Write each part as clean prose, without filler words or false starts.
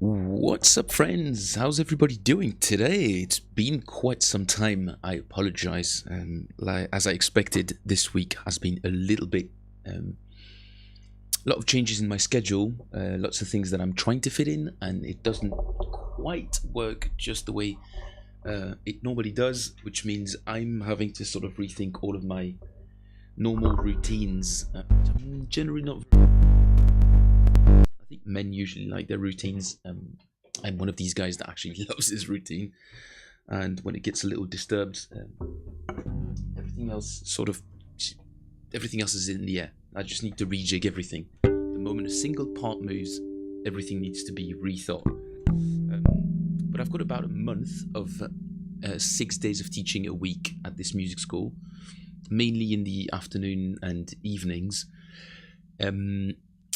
What's up, friends? How's everybody doing today? It's been quite some time. I apologize. As I expected, this week has been a little bit, a lot of changes in my schedule, lots of things that I'm trying to fit in, and it doesn't quite work just the way it normally does, which means I'm having to sort of rethink all of my normal routines. I'm generally not. I think men usually like their routines. I'm one of these guys that actually loves his routine, and when it gets a little disturbed, everything else sort of everything else is in the air. I just need to rejig everything. The moment a single part moves, everything needs to be rethought. But I've got about a month of 6 days of teaching a week at this music school, mainly in the afternoon and evenings.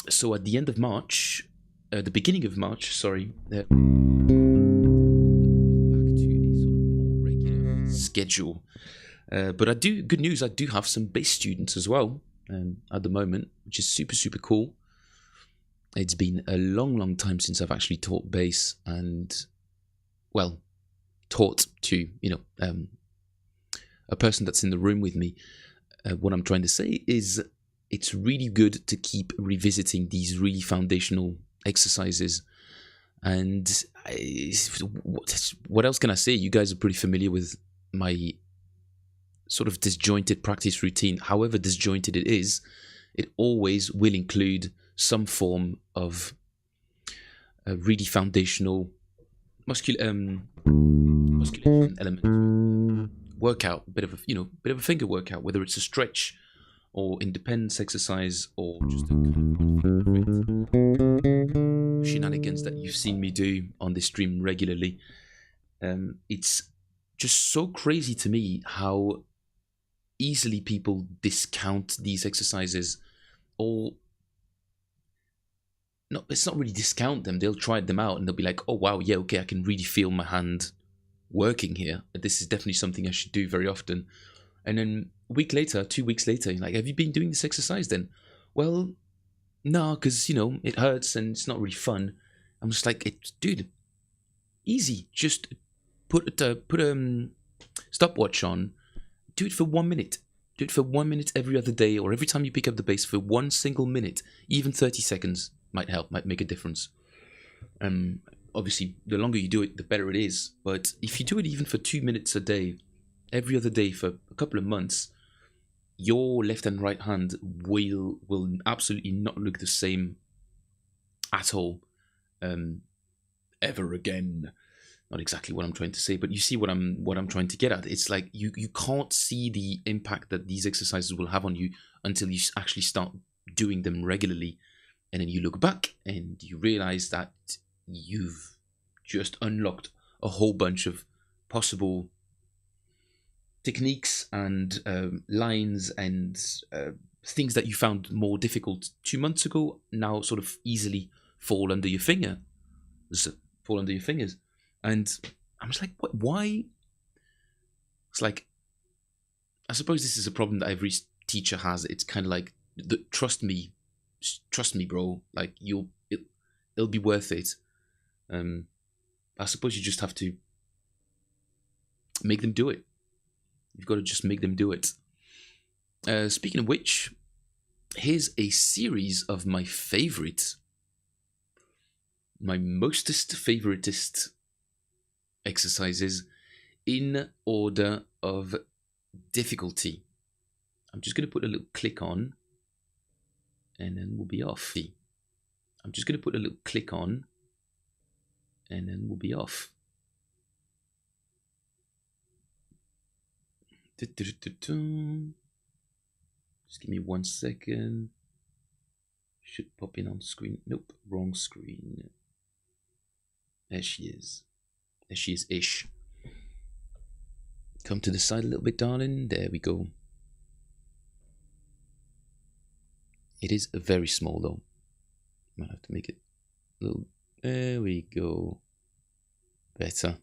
So at the end of March, the beginning of March, sorry, back to a sort of more regular schedule. But good news, I do have some bass students as well at the moment, which is super, super cool. It's been a long, long time since I've actually taught bass and, well, taught to, a person that's in the room with me. What I'm trying to say is it's really good to keep revisiting these really foundational exercises. And what else can I say? You guys are pretty familiar with my sort of disjointed practice routine. However disjointed it is, it always will include some form of a really foundational musculation element, workout, bit of a finger workout, whether it's a stretch or independence exercise or just a kind of shenanigans that you've seen me do on this stream regularly. It's just so crazy to me how easily people discount these exercises, or no, it's not really discount them. They'll try them out and they'll be like, oh wow, yeah, okay, I can really feel my hand working here. This is definitely something I should do very often. And then a week later, 2 weeks later, you're like, have you been doing this exercise then? Well, no, because, it hurts and it's not really fun. I'm just like, dude, easy. Just put a stopwatch on. Do it for 1 minute. Do it for 1 minute every other day, or every time you pick up the bass for one single minute. Even 30 seconds might help, might make a difference. Obviously, the longer you do it, the better it is. But if you do it even for 2 minutes a day, every other day for a couple of months, your left and right hand will absolutely not look the same at all ever again. Not exactly what I'm trying to say, but you see what I'm trying to get at. It's like you can't see the impact that these exercises will have on you until you actually start doing them regularly, and then you look back and you realize that you've just unlocked a whole bunch of possible techniques and lines and things that you found more difficult 2 months ago now sort of easily fall under your fingers. And I'm just like, what? Why? It's like, I suppose this is a problem that every teacher has. It's kind of like, trust me, bro. Like it'll be worth it. I suppose you just have to make them do it. You've got to just make them do it. Speaking of which, here's a series of my mostest favoritist exercises in order of difficulty. I'm just going to put a little click on, and then we'll be off. I'm just going to put a little click on, and then we'll be off. Just give me 1 second. Should pop in on screen. Nope, wrong screen. There she is. There she is ish. Come to the side a little bit, darling. There we go. It is very small though. Might have to make it a little. There we go. Better.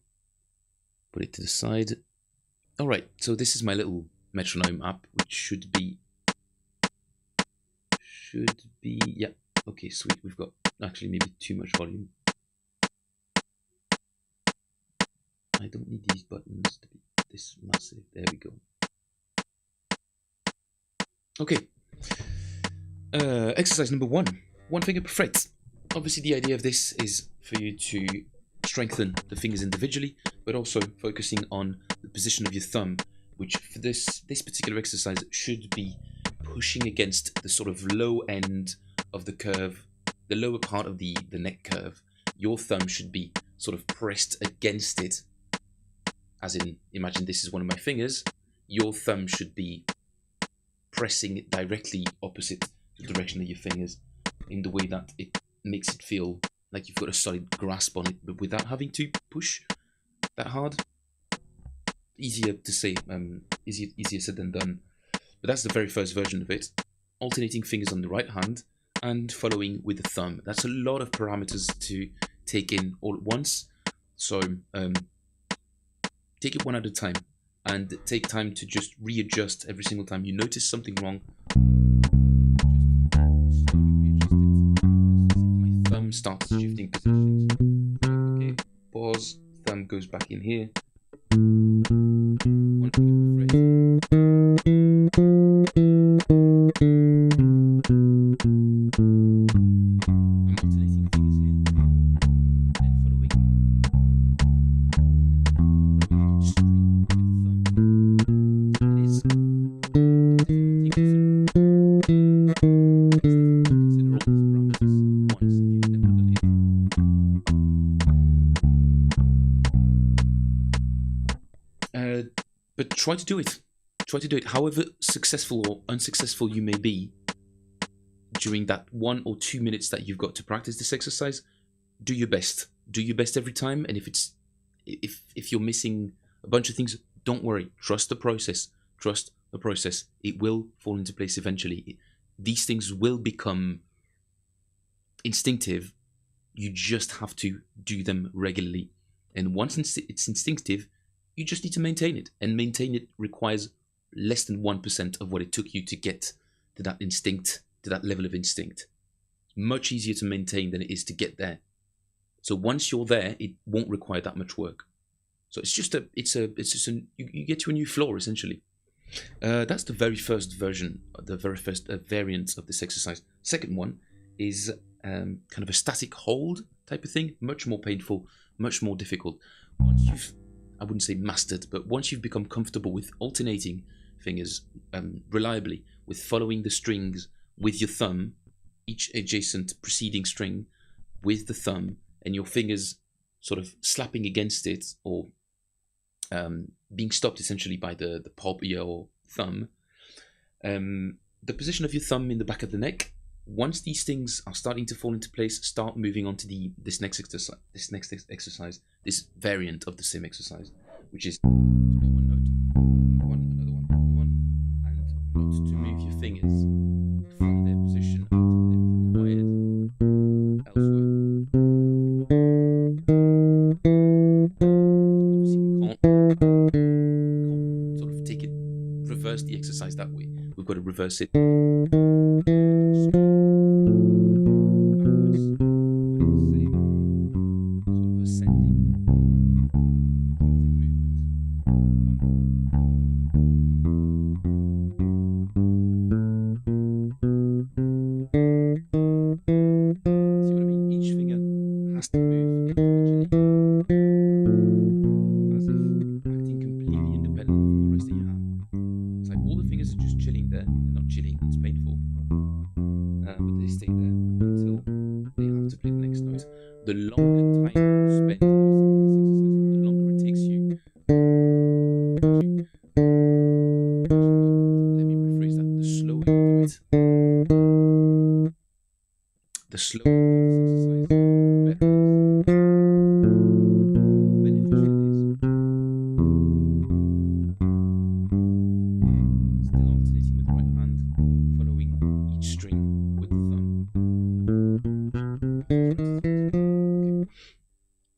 Put it to the side. Alright, so this is my little metronome app, which should be, yeah, okay, sweet. We've got actually maybe too much volume. I don't need these buttons to be this massive. There we go. Okay. Exercise number 1. 1 finger per fret. Obviously, the idea of this is for you to strengthen the fingers individually, but also focusing on the position of your thumb, which for this particular exercise should be pushing against the sort of low end of the curve, the lower part of the neck curve. Your thumb should be sort of pressed against it, as in, imagine this is one of my fingers. Your thumb should be pressing it directly opposite the direction of your fingers, in the way that it makes it feel like you've got a solid grasp on it, but without having to push that hard. Easier to say, easier said than done. But that's the very first version of it. Alternating fingers on the right hand and following with the thumb. That's a lot of parameters to take in all at once. So take it one at a time, and take time to just readjust every single time you notice something wrong. Just slowly readjust it. My thumb starts shifting positions. Okay, pause. Thumb goes back in here. 1 finger per fret. I'm alternating fingers here, and following each string with the thumb. It is difficult to consider all these parameters at once if you've never done it. But try to do it. Try to do it. However successful or unsuccessful you may be during that 1 or 2 minutes that you've got to practice this exercise, do your best. Do your best every time. And if you're missing a bunch of things, don't worry. Trust the process. Trust the process. It will fall into place eventually. These things will become instinctive. You just have to do them regularly. And once it's instinctive, you just need to maintain it. And maintain it requires less than 1% of what it took you to get to that instinct, to that level of instinct. It's much easier to maintain than it is to get there. So once you're there, it won't require that much work. So you get to a new floor essentially. That's the very first version, the very first variant of this exercise. Second one is kind of a static hold type of thing, much more painful, much more difficult. Once you've, I wouldn't say mastered, but once you've become comfortable with alternating fingers reliably, with following the strings with your thumb, each adjacent preceding string with the thumb, and your fingers sort of slapping against it, or being stopped essentially by the palm of your thumb. The position of your thumb in the back of the neck. Once these things are starting to fall into place, start moving on to this next exercise, this variant of the same exercise, which is to know one note, another one, and not to move your fingers from their position until they're required elsewhere. Obviously, we can't sort of reverse the exercise that way. We've got to reverse it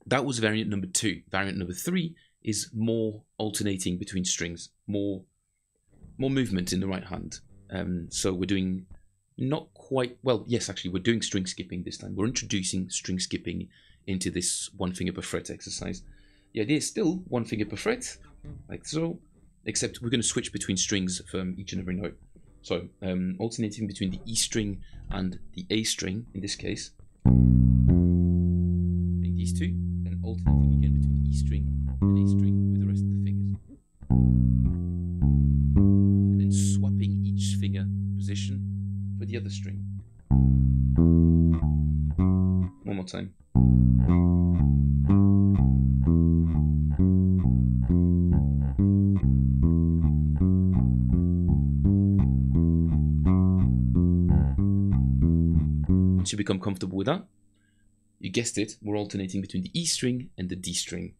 That was variant number 2. Variant number 3 is more alternating between strings, more movement in the right hand. So we're doing not quite, well, yes, actually, we're doing string skipping this time. We're introducing string skipping into this 1 finger per fret exercise. The idea is still one finger per fret, like so, except we're going to switch between strings for each and every note. So alternating between the E string and the A string in this case, playing these two, and alternating again between the E string and A string with the rest of the fingers, and then swapping each finger position for the other string. One more time. Once you become comfortable with that, you guessed it, we're alternating between the E string and the D string.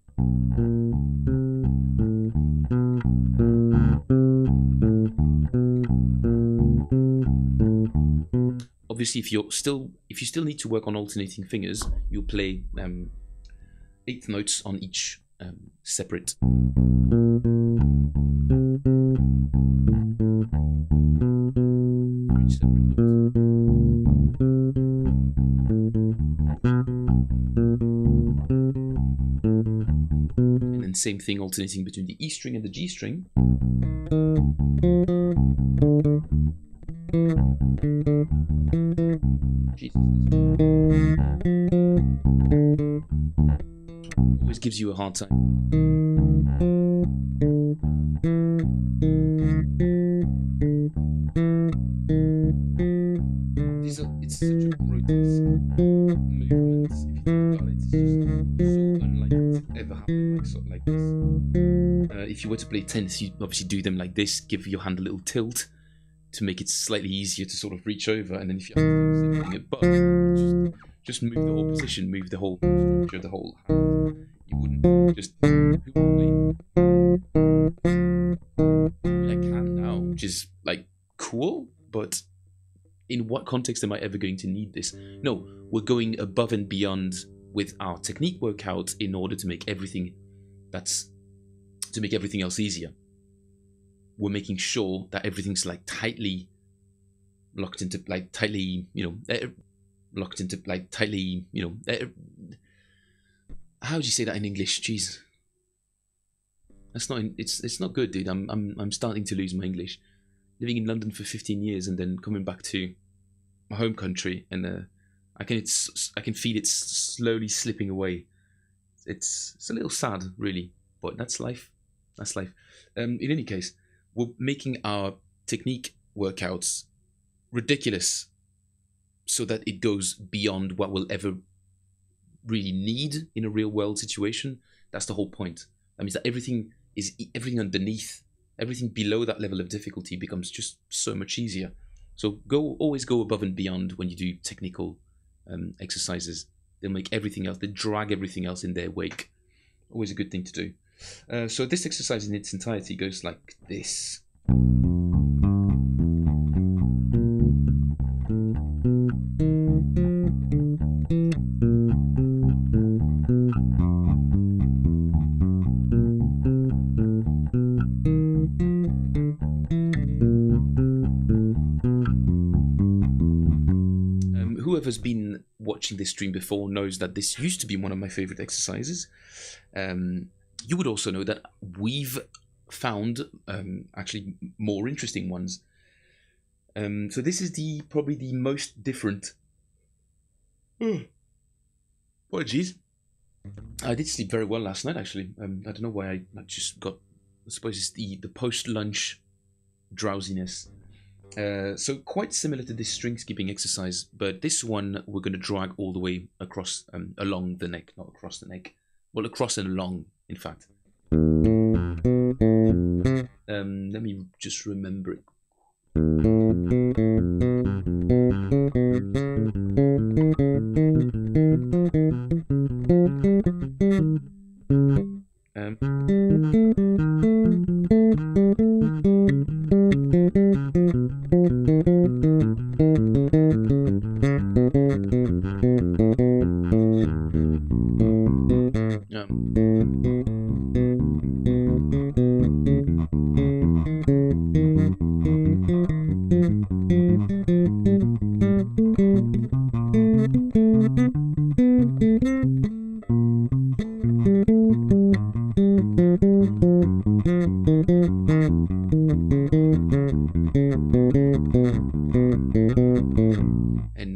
Obviously, if you still need to work on alternating fingers, you'll play 8th notes on each separate. For each separate note. And then same thing, alternating between the E string and the G string. Jesus. Always gives you a hard time. It's such a grotesque movement. If you think about it, it's just so unlike it to ever happen like this. If you were to play tennis, you obviously do them like this, give your hand a little tilt to make it slightly easier to sort of reach over, and then if you have to do the same thing above, just move the whole position, move the whole structure, the whole hand. You wouldn't just play. I can now, which is like cool, but in what context am I ever going to need this? No, we're going above and beyond with our technique workout in order to make everything else easier. We're making sure that everything's like tightly locked into like tightly, how do you say that in English? Jeez, that's not. It's not good, dude. I'm starting to lose my English. Living in London for 15 years and then coming back to my home country, and I can feel it slowly slipping away. It's a little sad, really, but that's life. That's life. In any case, we're making our technique workouts ridiculous so that it goes beyond what we'll ever really need in a real world situation. That's the whole point. That means that everything underneath, everything below that level of difficulty becomes just so much easier. So always go above and beyond when you do technical exercises. They'll make everything else, they drag everything else in their wake. Always a good thing to do. So this exercise in its entirety goes like this. Whoever's been watching this stream before knows that this used to be one of my favorite exercises. You would also know that we've found actually more interesting ones. So this is probably the most different. Apologies. I did sleep very well last night, actually. I don't know why I just got. I suppose it's the post-lunch drowsiness. So quite similar to this string skipping exercise, but this one we're going to drag all the way across, along the neck, not across the neck. Well, across and along, in fact. Let me just remember it.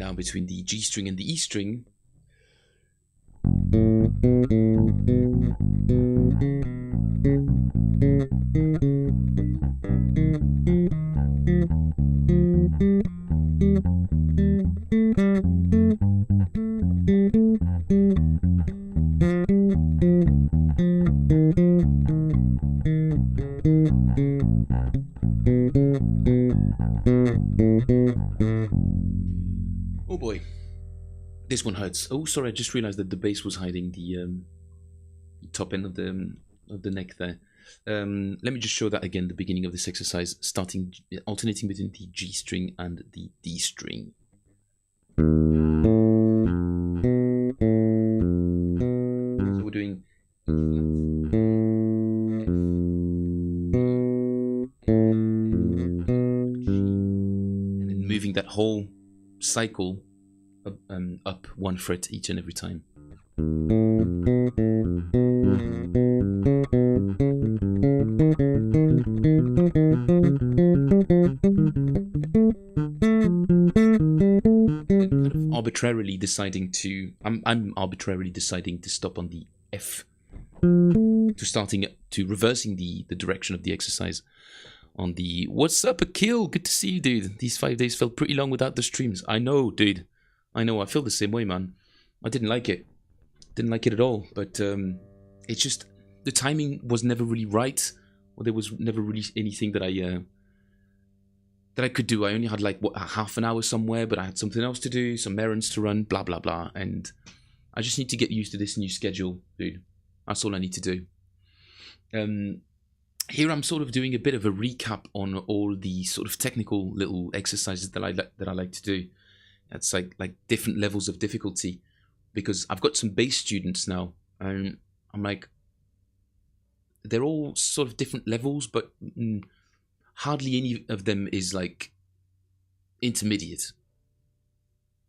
now between the G string and the E string. Oh boy, this one hurts. Oh, sorry, I just realized that the bass was hiding the top end of the neck there. Let me just show that again, the beginning of this exercise, starting alternating between the G string and the D string. So we're doing and then moving that whole cycle up one fret each and every time. Kind of arbitrarily deciding to I'm arbitrarily deciding to stop on the F, to reversing the direction of the exercise on the what's up Akil, good to see you, dude. These 5 days felt pretty long without the streams. I know, dude, I know, I feel the same way, man. I didn't like it at all, but it's just the timing was never really right, or there was never really anything that I could do. I only had like a half an hour somewhere, but I had something else to do, some errands to run, blah blah blah, and I just need to get used to this new schedule, dude. That's all I need to do. Here I'm sort of doing a bit of a recap on all the sort of technical little exercises that I like to do. That's like different levels of difficulty, because I've got some bass students now, and I'm like, they're all sort of different levels, but hardly any of them is like intermediate.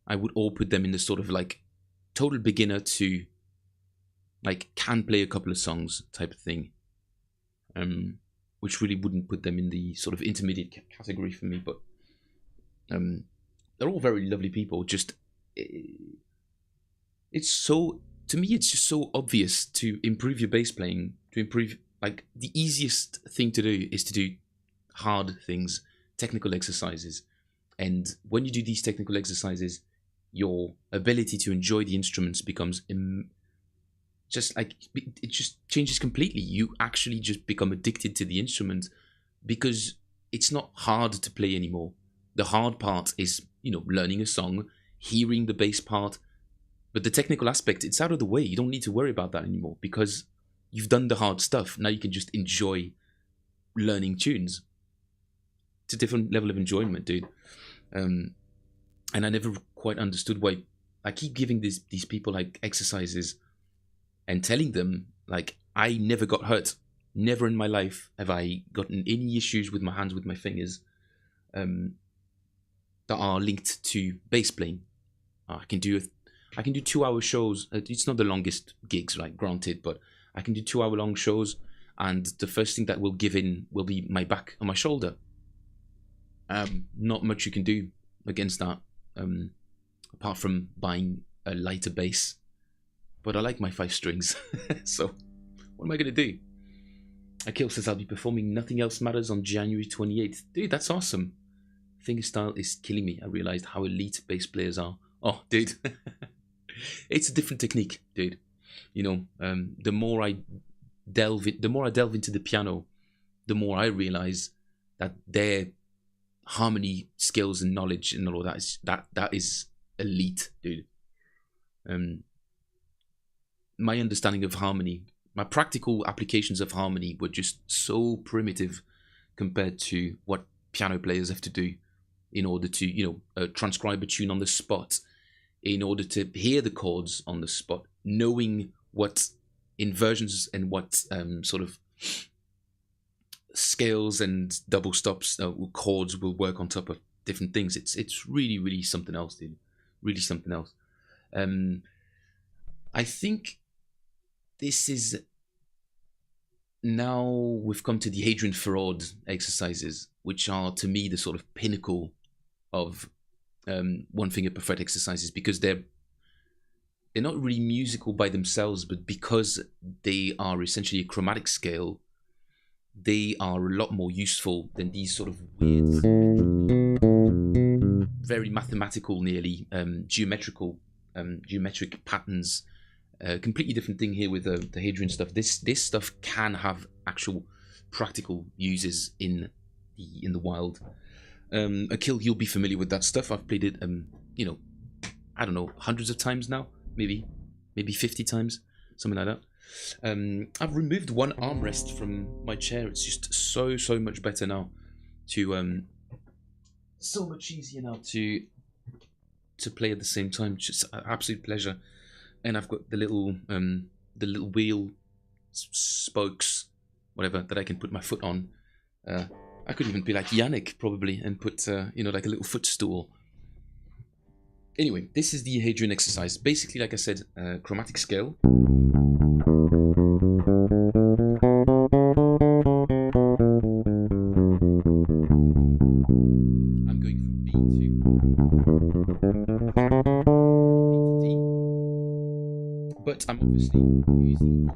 I would all put them in the sort of like total beginner to like can play a couple of songs type of thing, which really wouldn't put them in the sort of intermediate category for me. But they're all very lovely people. Just it's so, to me, it's just so obvious to improve your bass playing, to improve, like the easiest thing to do is to do hard things, technical exercises. And when you do these technical exercises, your ability to enjoy the instruments becomes just like, it just changes completely. You actually just become addicted to the instrument because it's not hard to play anymore. The hard part is, learning a song, hearing the bass part, but the technical aspect, it's out of the way. You don't need to worry about that anymore because you've done the hard stuff. Now you can just enjoy learning tunes. It's a different level of enjoyment, dude. And I never quite understood why I keep giving these people like exercises and telling them like, I never got hurt. Never in my life have I gotten any issues with my hands, with my fingers, that are linked to bass playing. I can do 2-hour shows. It's not the longest gigs, like, granted, but I can do 2-hour long shows, and the first thing that will give in will be my back and my shoulder. Not much you can do against that, apart from buying a lighter bass. But I like my 5 strings, so what am I gonna do? Akil says I'll be performing Nothing Else Matters on January 28th. Dude, that's awesome. Fingerstyle is killing me. I realized how elite bass players are. Oh, dude. It's a different technique, dude. The more I delve into the piano, the more I realize that their harmony skills and knowledge and all that is elite, dude. My understanding of harmony, my practical applications of harmony were just so primitive compared to what piano players have to do in order to, transcribe a tune on the spot, in order to hear the chords on the spot, knowing what inversions and what sort of scales and double stops, chords will work on top of different things. It's really, really something else, dude. Really something else. I think this is, now we've come to the Hadrian Feraud exercises, which are to me the sort of pinnacle of one finger per fret exercises, because they're not really musical by themselves, but because they are essentially a chromatic scale, they are a lot more useful than these sort of weird, very mathematical, nearly geometric patterns. Completely different thing here with the Hadrian stuff. This stuff can have actual practical uses in the wild. Akil, you'll be familiar with that stuff. I've played it, I don't know, hundreds of times now, maybe 50 times, something like that. I've removed one armrest from my chair. It's just so much better now. So much easier now to play at the same time. Just an absolute pleasure. And I've got the little wheel spokes, whatever, that I can put my foot on. I could even be like Yannick probably and put like a little footstool. Anyway, this is the Hadrian exercise. Basically, like I said, chromatic scale. I'm going from B to D. But I'm obviously using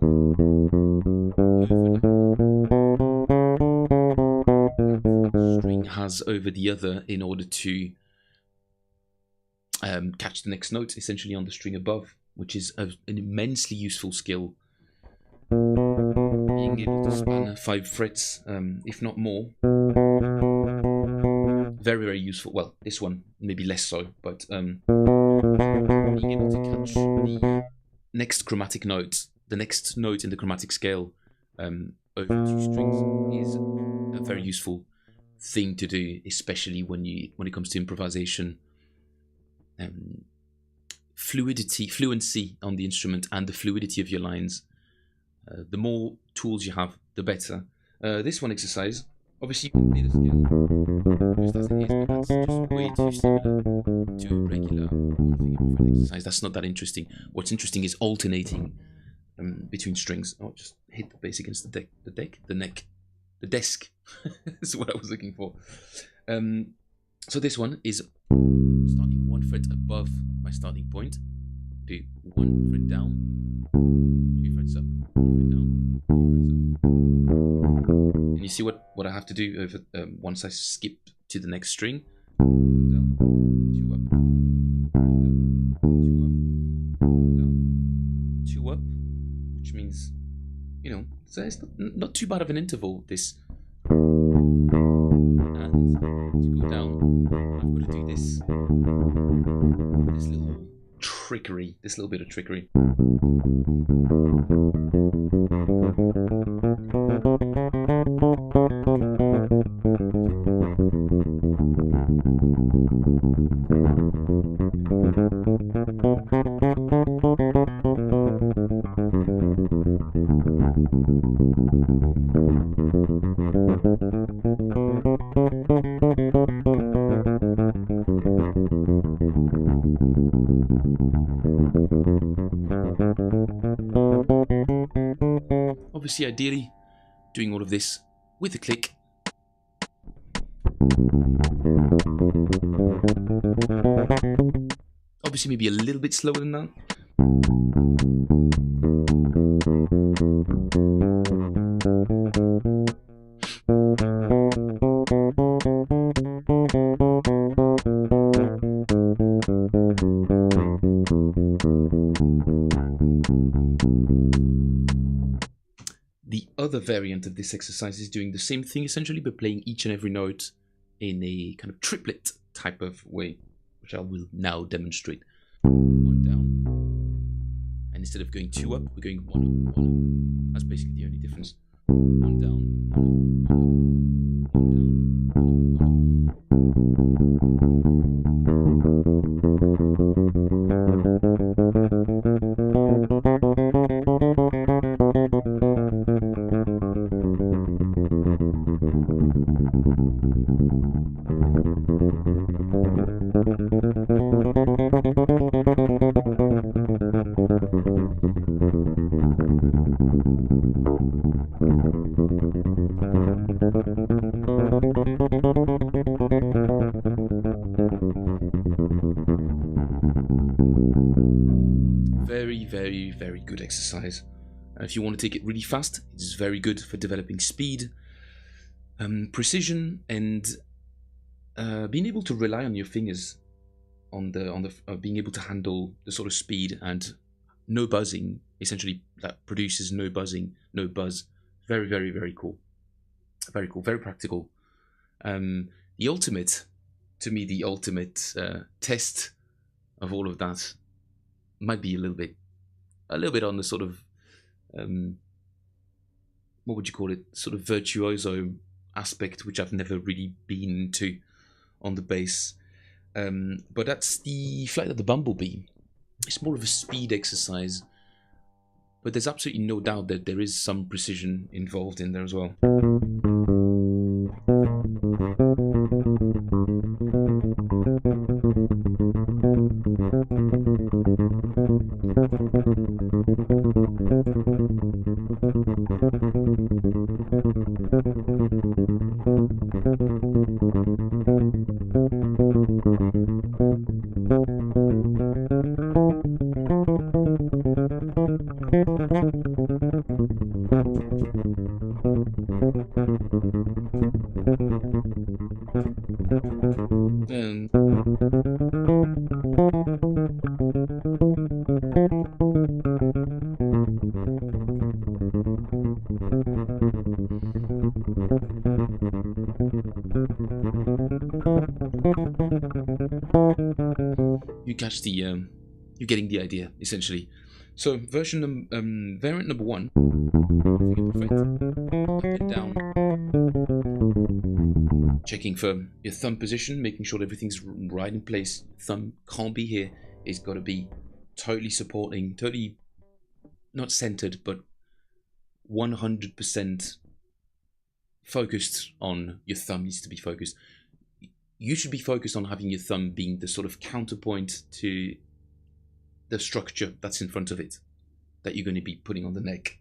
string has over the other in order to catch the next note essentially on the string above, which is an immensely useful skill. Being able to span 5 frets, if not more. Very useful. Well, this one maybe less so, but being able to catch the next chromatic note, the next note in the chromatic scale, over 2 strings is a very useful thing to do, especially when it comes to improvisation. Fluency on the instrument and the fluidity of your lines. The more tools you have, the better. This one exercise, obviously you can play the scale just as it is, but that's just way too similar to a regular one finger per fret exercise. That's not that interesting. What's interesting is alternating between strings. Oh, just hit the bass against the desk. That's what I was looking for. So this one is starting 1 fret above my starting point. Do 1 fret down, 2 frets up, 1 fret down, 2 frets up. And you see what I have to do over once I skip to the next string. 1 down, 2 up, 1 down, 2 up, 1 down, 2 up, which means, so it's not too bad of an interval, this. And to go down, I've got to do this little trickery, this little bit of trickery. Obviously, ideally, doing all of this with a click. Obviously, maybe a little bit slower than that. The other variant of this exercise is doing the same thing essentially, but playing each and every note in a kind of triplet type of way, which I will now demonstrate. 1 down, and instead of going 2 up, we're going 1 up, 1 up. That's basically the only difference. 1 down, 1 up, 1 down, 1 up. very, very good exercise. If you want to take it really fast, it's very good for developing speed, precision, and being able to rely on your fingers on the being able to handle the sort of speed and no buzzing. Essentially, that produces no buzzing, no buzz. Very, very, very cool. Very cool. Very practical. The ultimate, to me, the ultimate test of all of that might be a little bit on the sort of what would you call it? Sort of virtuoso aspect, which I've never really been into on the bass. But that's the Flight of the Bumblebee. It's more of a speed exercise, but there's absolutely no doubt that there is some precision involved in there as well. You catch the you're getting the idea essentially. So variant number 1, fret, up and down, checking for your thumb position, making sure everything's right in place. Thumb can't be here, it's got to be totally supporting, totally not centered, but 100% focused on your thumb. Needs to be focused. You should be focused on having your thumb being the sort of counterpoint to the structure that's in front of it that you're going to be putting on the neck.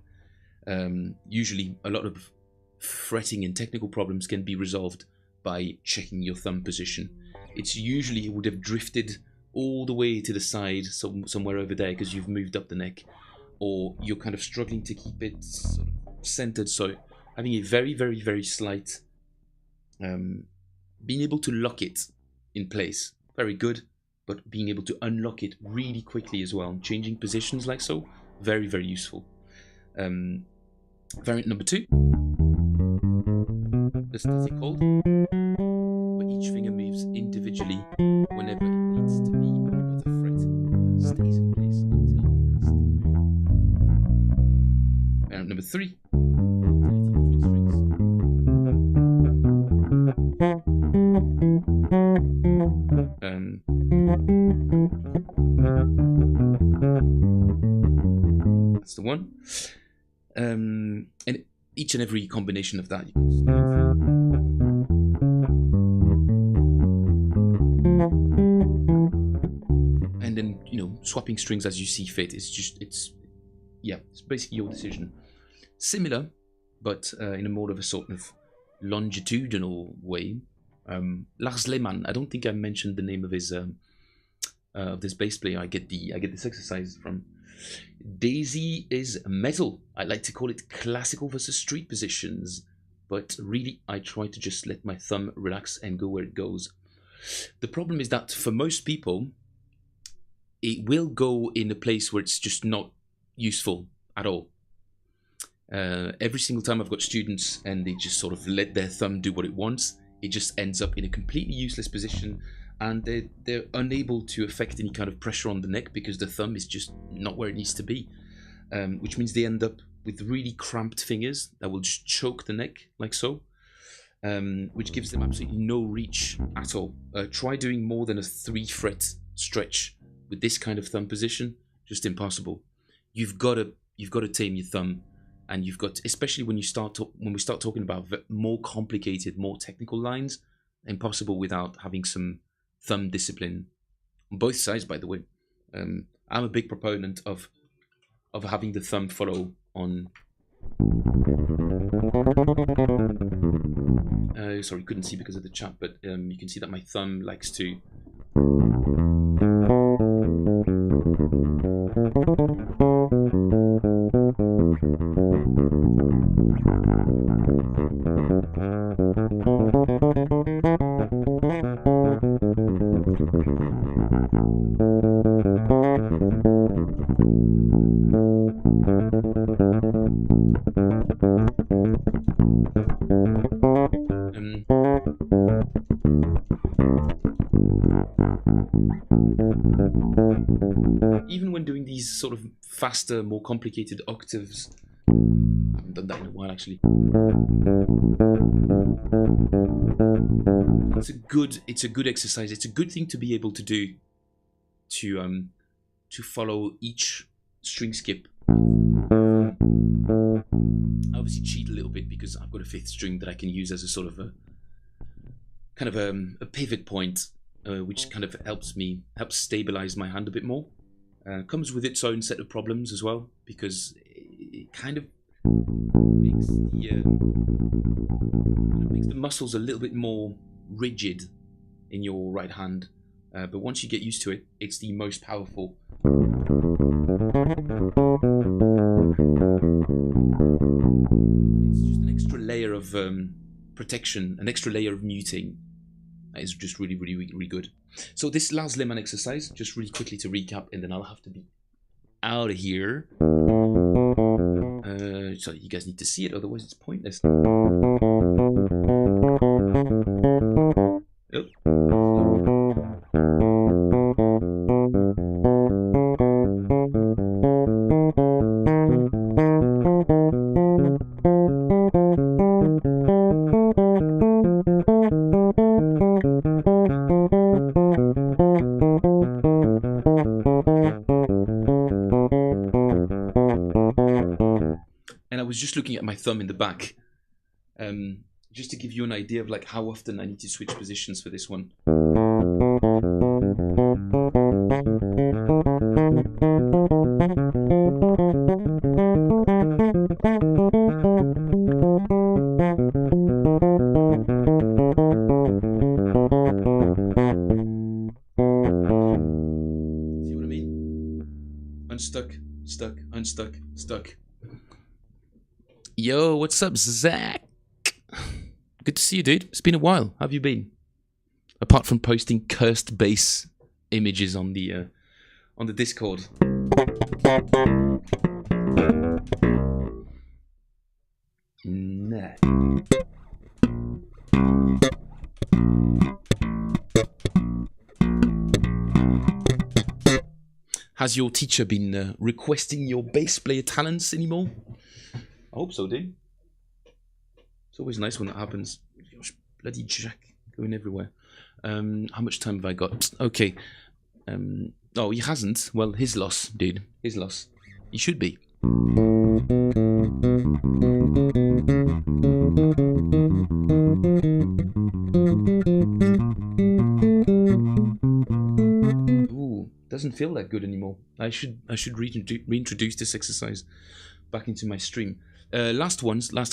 Usually a lot of fretting and technical problems can be resolved by checking your thumb position. It's usually it would have drifted all the way to the side, somewhere over there, because you've moved up the neck, or you're kind of struggling to keep it sort of centered. So having a very, very, very slight, being able to lock it in place, very good, but being able to unlock it really quickly as well, changing positions like so, very, very useful. Variant number 2, the static hold, where each finger moves individually whenever it needs to be on another fret, stays in place until it has to move. Variant number 3, alternating between strings. That's the one. And each and every combination of that you can start. And then, swapping strings as you see fit. It's basically your decision. Similar, but in a more of a sort of longitudinal way. Lars Lehmann, I don't think I mentioned the name of his of this bass player I get this exercise from. Daisy is metal. I like to call it classical versus street positions, but really I try to just let my thumb relax and go where it goes. The problem is that for most people, it will go in a place where it's just not useful at all. Every single time I've got students and they just sort of let their thumb do what it wants, it just ends up in a completely useless position, and they're unable to affect any kind of pressure on the neck because the thumb is just not where it needs to be, which means they end up with really cramped fingers that will just choke the neck like so, which gives them absolutely no reach at all. Try doing more than a 3-fret stretch with this kind of thumb position, just impossible. You've got to tame your thumb, and you've got, especially when we start talking about more complicated, more technical lines, impossible without having some thumb discipline on both sides, by the way. I'm a big proponent of having the thumb follow on. Sorry, couldn't see because of the chat, but you can see that my thumb likes to Even when doing these sort of faster, more complicated octaves, I haven't done that in a while actually. It's a good exercise. It's a good thing to be able to do to follow each string skip. I obviously cheat a little bit because I've got a fifth string that I can use as a sort of a pivot point, which kind of helps stabilize my hand a bit more. Comes with its own set of problems as well, because it kind of makes the muscles a little bit more rigid in your right hand. But once you get used to it, it's the most powerful. It's just an extra layer of protection, an extra layer of muting. That is just really, really, really good. So this Lars Lehmann exercise, just really quickly to recap, and then I'll have to be out of here. So you guys need to see it, otherwise it's pointless. Oh. And I was just looking at my thumb in the back, just to give you an idea of like how often I need to switch positions for this one. See what I mean? Unstuck, stuck, unstuck, stuck. Yo, what's up, Zach? Good to see you, dude. It's been a while. How have you been? Apart from posting cursed bass images on the Discord. Nah. Has your teacher been requesting your bass player talents anymore? I hope so, dude. It's always nice when that happens. Gosh, bloody Jack going everywhere. How much time have I got? Okay. Oh, he hasn't. Well, his loss, dude. His loss. He should be. Ooh, doesn't feel that good anymore. I should reintroduce this exercise back into my stream. Last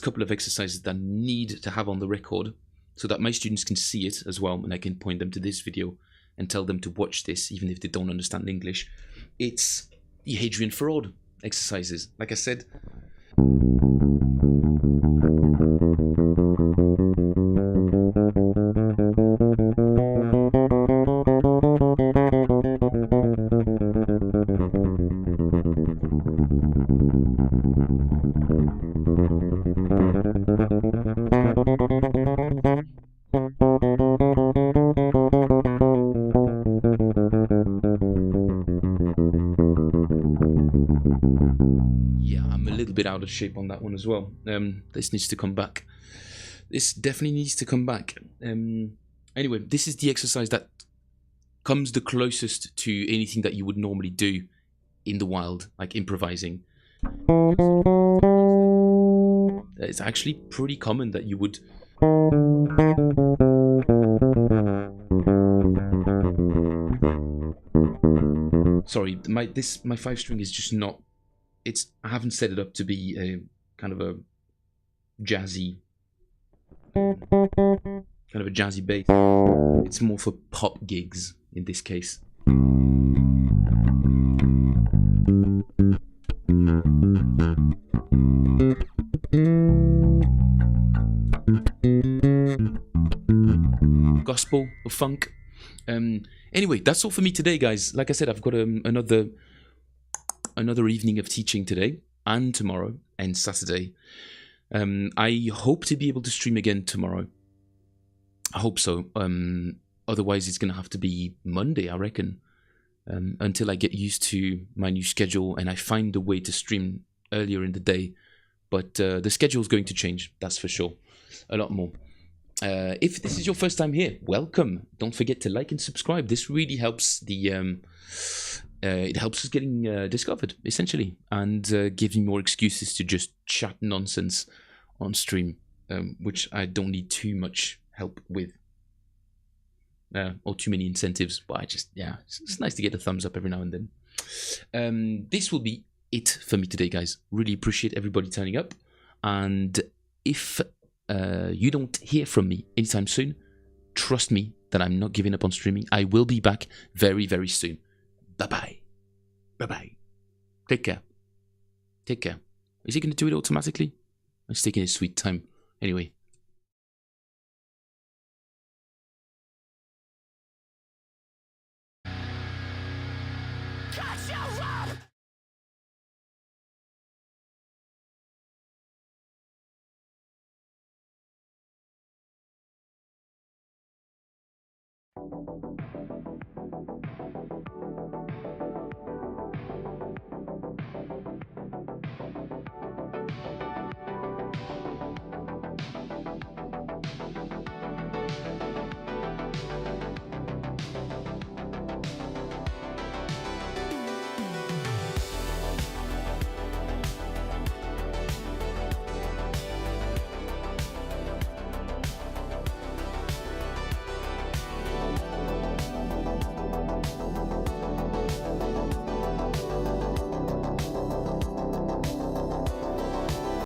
couple of exercises that I need to have on the record so that my students can see it as well, and I can point them to this video and tell them to watch this even if they don't understand English. It's the Hadrian Fraud exercises. Like I said, yeah, I'm a little bit out of shape on that one as well. This needs to come back. This definitely needs to come back. Anyway, this is the exercise that comes the closest to anything that you would normally do in the wild, like improvising. It's actually pretty common that you would sorry, my 5-string is just not, I haven't set it up to be a kind of a jazzy bass. It's more for pop gigs in this case. Gospel or funk. Anyway, that's all for me today, guys. Like I said, I've got another evening of teaching today and tomorrow and Saturday. I hope to be able to stream again tomorrow. I hope so. Otherwise, it's going to have to be Monday, I reckon, until I get used to my new schedule and I find a way to stream earlier in the day. But the schedule is going to change, that's for sure. A lot more. If this is your first time here, welcome. Don't forget to like and subscribe. This really helps it helps us getting discovered, essentially, and gives me more excuses to just chat nonsense on stream, which I don't need too much help with. Or too many incentives, but it's nice to get a thumbs up every now and then. This will be it for me today, guys. Really appreciate everybody turning up, and if you don't hear from me anytime soon, trust me that I'm not giving up on streaming. I will be back very, very soon. Bye-bye. Bye-bye. Take care. Take care. Is he going to do it automatically? He's taking his sweet time. Anyway.